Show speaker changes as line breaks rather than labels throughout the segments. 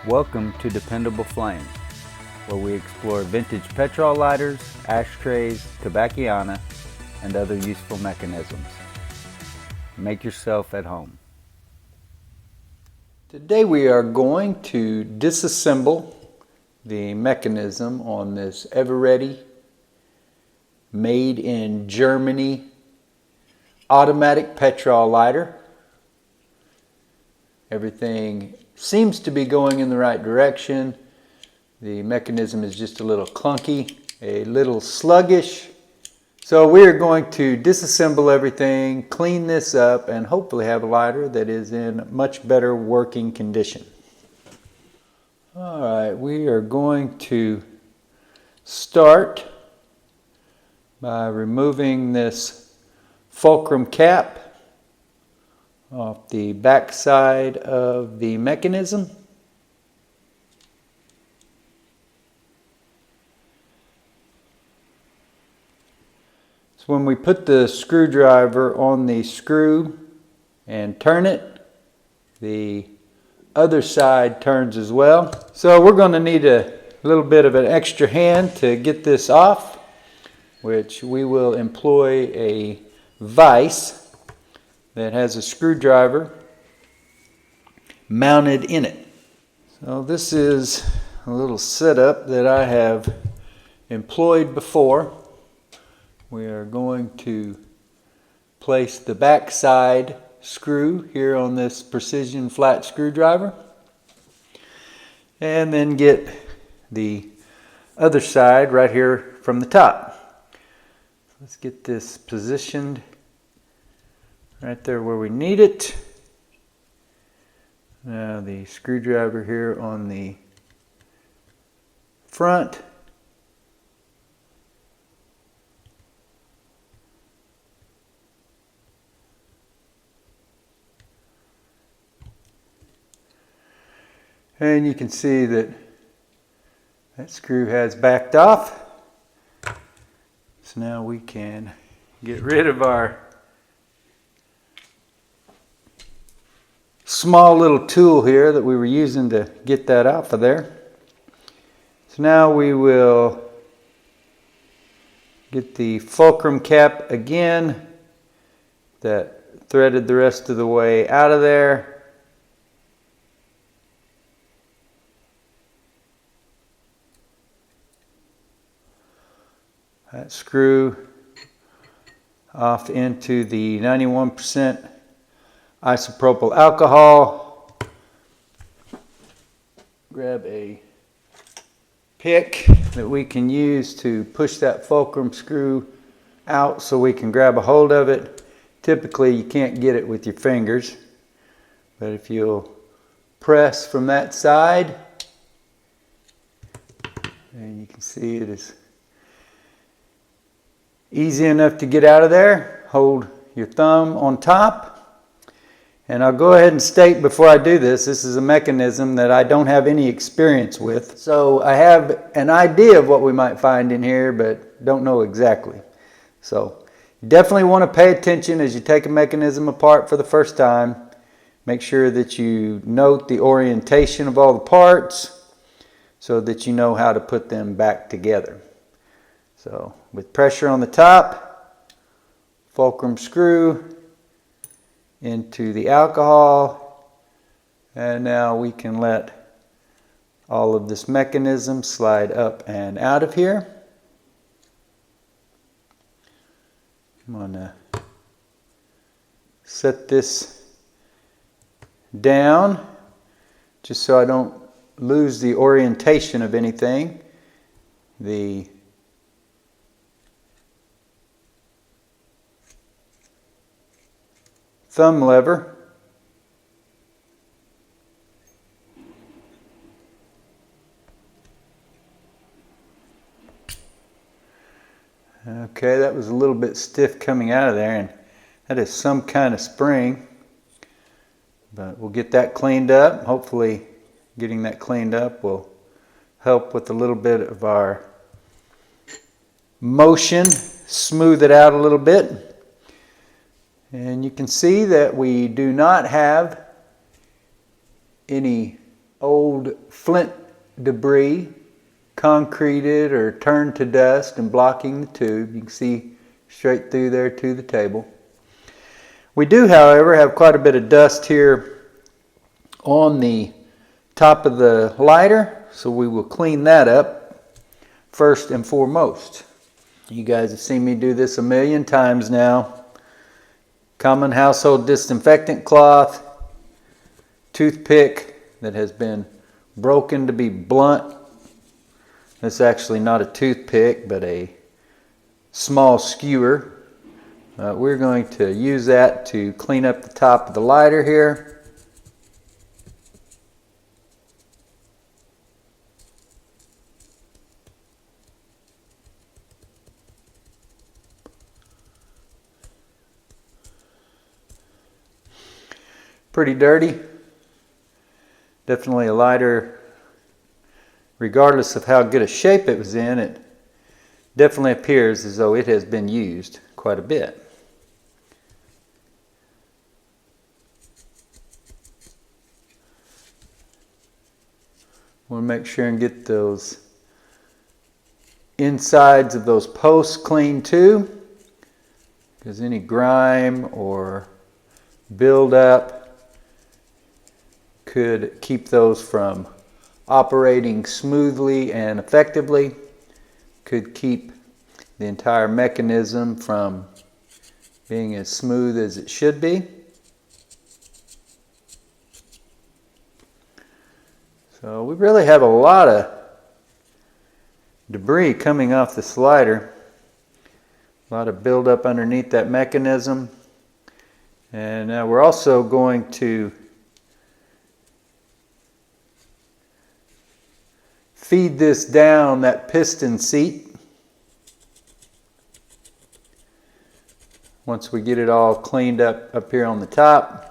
Welcome to Dependable Flame, where we explore vintage petrol lighters, ashtrays, tobacconiana, and other useful mechanisms. Make yourself at home. Today we are going to disassemble the mechanism on this Eveready made in Germany automatic petrol lighter. Everything seems to be going in the right direction. The mechanism is just a little clunky, a little sluggish. So we're going to disassemble everything, clean this up, and hopefully have a lighter that is in much better working condition. Alright, we are going to start by removing this fulcrum cap off the back side of the mechanism. So when we put the screwdriver on the screw and turn it, the other side turns as well. So we're going to need a little bit of an extra hand to get this off, which we will employ a vise that has a screwdriver mounted in it. So this is a little setup that I have employed before. We are going to place the back side screw here on this precision flat screwdriver and then get the other side right here from the top. Let's get this positioned right there where we need it. Now the screwdriver here on the front. And you can see that that screw has backed off. So now we can get rid of our small little tool here that we were using to get that off of there. So now we will get the fulcrum cap again that threaded the rest of the way out of there. That screw off into the 91% isopropyl alcohol. Grab a pick that we can use to push that fulcrum screw out so we can grab a hold of it. Typically you can't get it with your fingers, but if you'll press from that side, and you can see it is easy enough to get out of there. Hold your thumb on top. And I'll go ahead and state before I do this, this is a mechanism that I don't have any experience with. So I have an idea of what we might find in here, but don't know exactly. So you definitely want to pay attention as you take a mechanism apart for the first time. Make sure that you note the orientation of all the parts so that you know how to put them back together. So with pressure on the top, fulcrum screw into the alcohol, and now we can let all of this mechanism slide up and out of here. I'm going to set this down just so I don't lose the orientation of anything. The thumb lever okay, that was a little bit stiff coming out of there, and that is some kind of spring, but we'll get that cleaned up. Hopefully getting that cleaned up will help with a little bit of our motion, smooth it out a little bit. And you can see that we do not have any old old flint debris concreted or turned to dust and blocking the tube. You can see straight through there to the table. We do, however, have quite a bit of dust here on the top of the lighter, so we will clean that up first and foremost. You guys have seen me do this a million times now. Common household disinfectant cloth, toothpick that has been broken to be blunt. This is actually not a toothpick, but a small skewer. We're going to use that to clean up the top of the lighter here. Pretty dirty. Definitely a lighter, regardless of how good a shape it was in, it definitely appears as though it has been used quite a bit. Want to make sure and get those insides of those posts clean too, because any grime or buildup could keep those from operating smoothly and effectively, could keep the entire mechanism from being as smooth as it should be. So we really have a lot of debris coming off the slider, a lot of buildup underneath that mechanism. And now we're also going to feed this down that piston seat. Once we get it all cleaned up here on the top.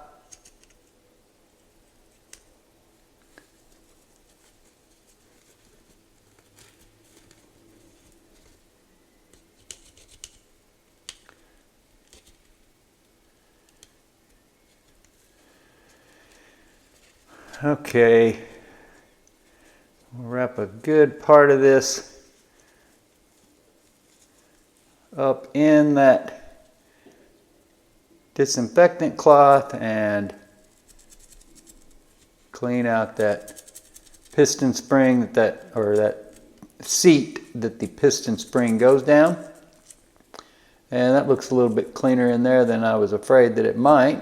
Okay, we'll wrap a good part of this up in that disinfectant cloth and clean out that piston spring or that seat that the piston spring goes down. And that looks a little bit cleaner in there than I was afraid that it might.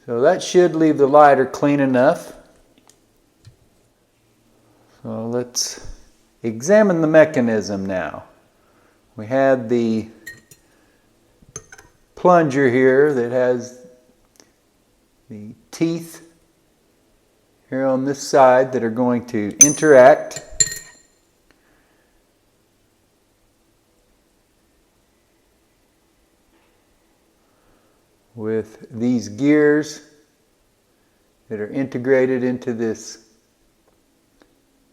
So that should leave the lighter clean enough. So let's examine the mechanism now. We had the plunger here that has the teeth here on this side that are going to interact with these gears that are integrated into this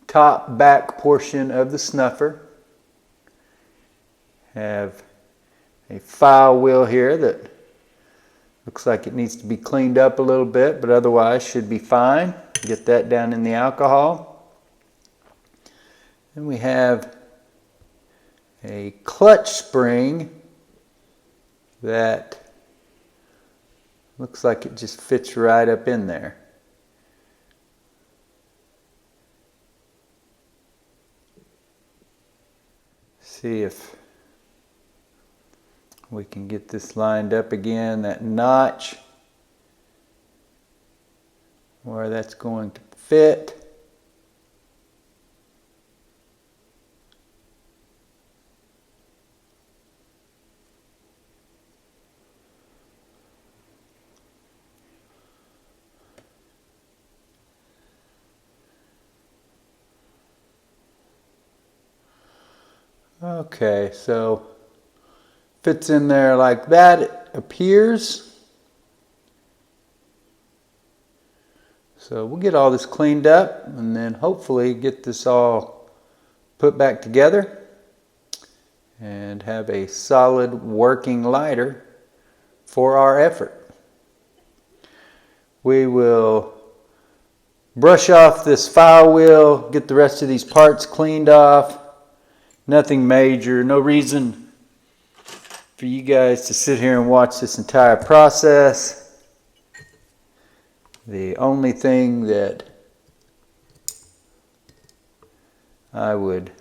top back portion of the snuffer. Have a file wheel here that looks like it needs to be cleaned up a little bit, but otherwise should be fine. Get that down in the alcohol. Then we have a clutch spring that looks like it just fits right up in there. See if we can get this lined up again. That notch where that's going to fit. Okay, so fits in there like that, it appears. So we'll get all this cleaned up and then hopefully get this all put back together and have a solid working lighter for our effort. we will brush off this file wheel, get the rest of these parts cleaned off. Nothing major, no reason for you guys to sit here and watch this entire process. The only thing that I would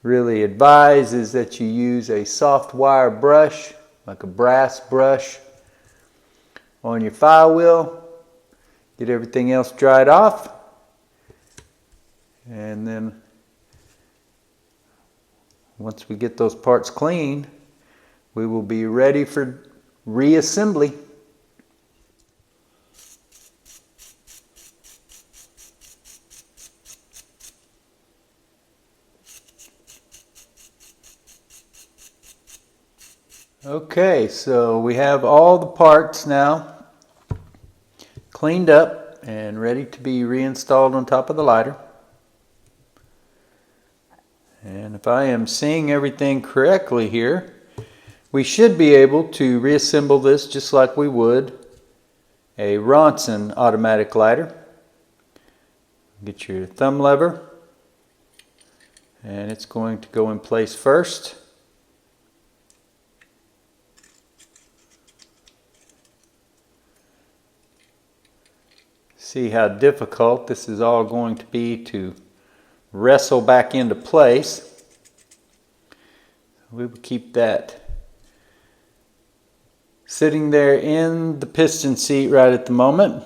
really advise is that you use a soft wire brush, like a brass brush, on your file wheel. Get everything else dried off, and then once we get those parts clean, we will be ready for reassembly. Okay, so we have all the parts now cleaned up and ready to be reinstalled on top of the lighter. And if I am seeing everything correctly here, we should be able to reassemble this just like we would a Ronson automatic lighter. Get your thumb lever, and it's going to go in place first. See how difficult this is all going to be to wrestle back into place. We will keep that sitting there in the piston seat right at the moment.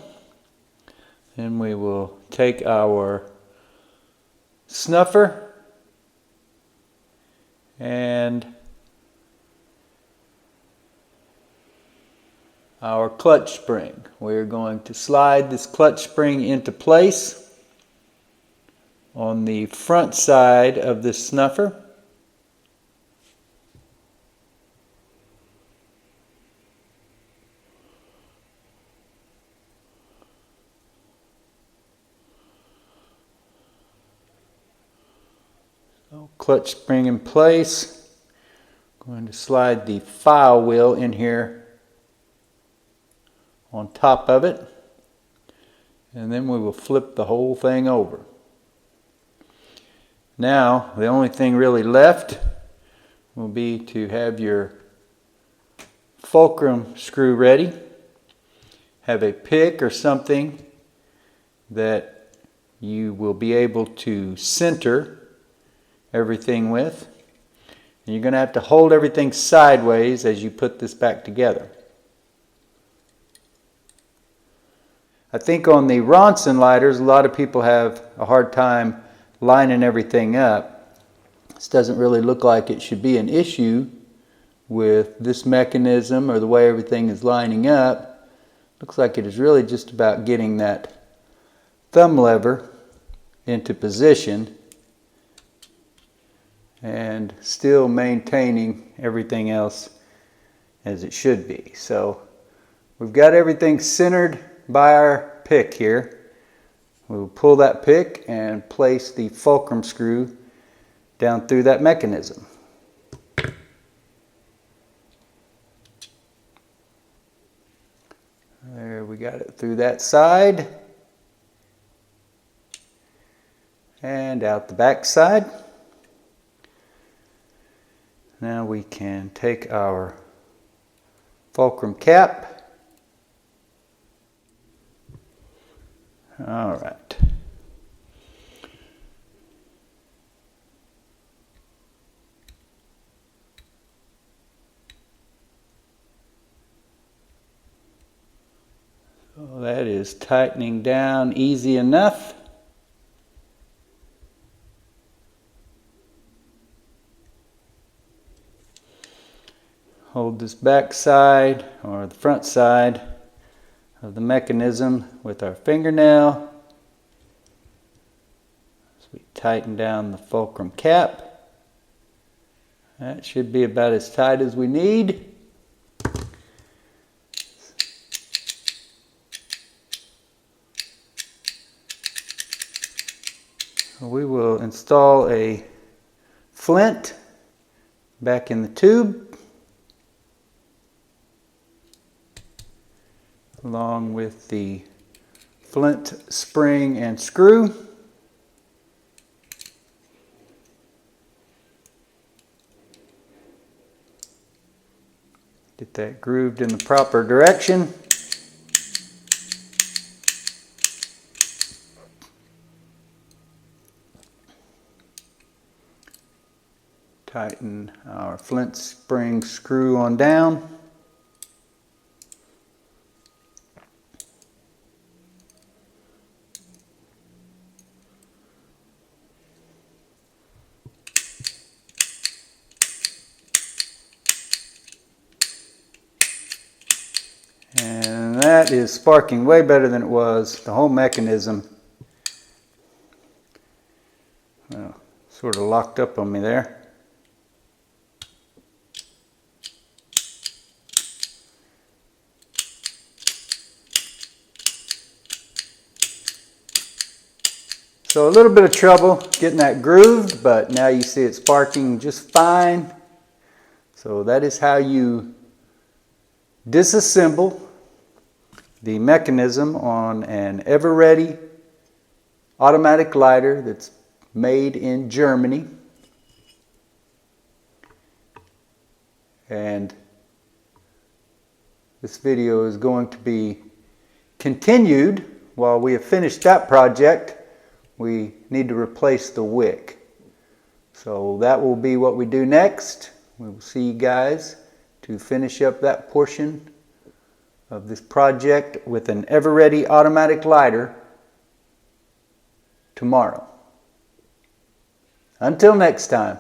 Then we will take our snuffer and our clutch spring. We're going to slide this clutch spring into place on the front side of this snuffer. So, clutch spring in place. Going to slide the file wheel in here on top of it, and then we will flip the whole thing over. Now the only thing really left will be to have your fulcrum screw ready. Have a pick or something that you will be able to center everything with, and you're going to have to hold everything sideways as you put this back together. I think on the Ronson lighters, a lot of people have a hard time lining everything up. This doesn't really look like it should be an issue with this mechanism or the way everything is lining up. Looks like it is really just about getting that thumb lever into position and still maintaining everything else as it should be. So we've got everything centered by our pick here. We will pull that pick and place the fulcrum screw down through that mechanism. There, we got it through that side and out the back side. Now we can take our fulcrum cap. All right. So that is tightening down easy enough. Hold this back side or the front side of the mechanism with our fingernail as we tighten down the fulcrum cap. That should be about as tight as we need. We will install a flint back in the tube. along with the flint spring and screw. Get that grooved in the proper direction. Tighten our flint spring screw on down. And that is sparking way better than it was. The whole mechanism sort of locked up on me there. So a little bit of trouble getting that grooved, but now you see it sparking just fine. So that is how you disassemble the mechanism on an Eveready automatic lighter that's made in Germany. And this video is going to be continued. While we have finished that project, we need to replace the wick. So that will be what we do next. We will see you guys to finish up that portion of this project with an Eveready automatic lighter tomorrow. Until next time.